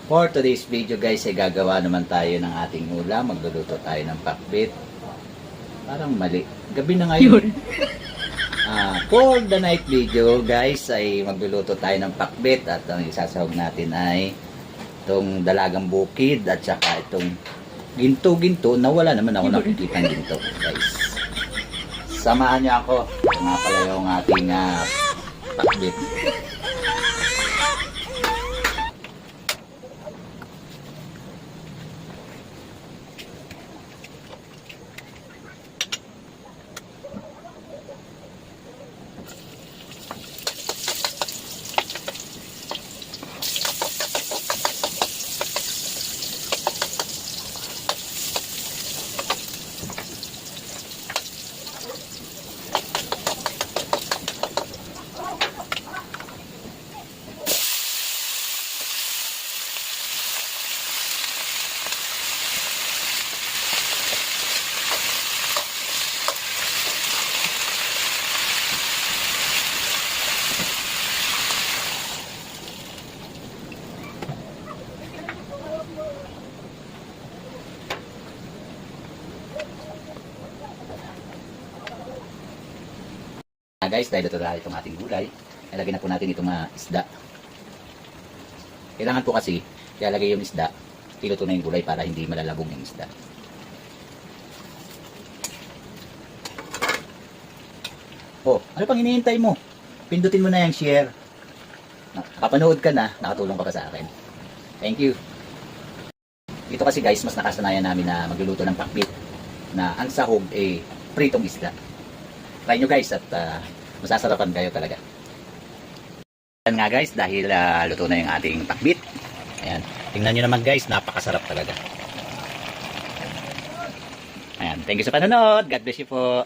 For today's video guys, ay gagawa naman tayo ng ating ulam. Magluluto tayo ng pakbit. Parang mali. Gabi na ngayon. For the night video guys, ay magluluto tayo ng pakbit. At ang isasahog natin ay itong dalagang bukid at saka itong ginto-ginto na wala naman ako nakikita ng ginto guys. Samahan niyo ako. Ito nga pala yung ating pakbit. Guys, dahil ito dahil itong ating gulay, ilagay na po natin itong isda. Kailangan po kasi ilalagay yung isda, iluto na yung gulay para hindi malalabong yung isda. Oh, ano pang hinihintay mo? Pindutin mo na yung share. Nakapanood ka na, nakatulong ka pa sa akin. Thank you. Ito kasi guys, mas nakasanayan namin na magluluto ng pakbit na ang sahog ay pritong isda. Try nyo guys at masasarapan kayo talaga. Ayan nga guys, dahil luto na yung ating pakbit. Ayan, tingnan nyo naman guys, napakasarap talaga. Ayan, thank you sa panonood. God bless you po.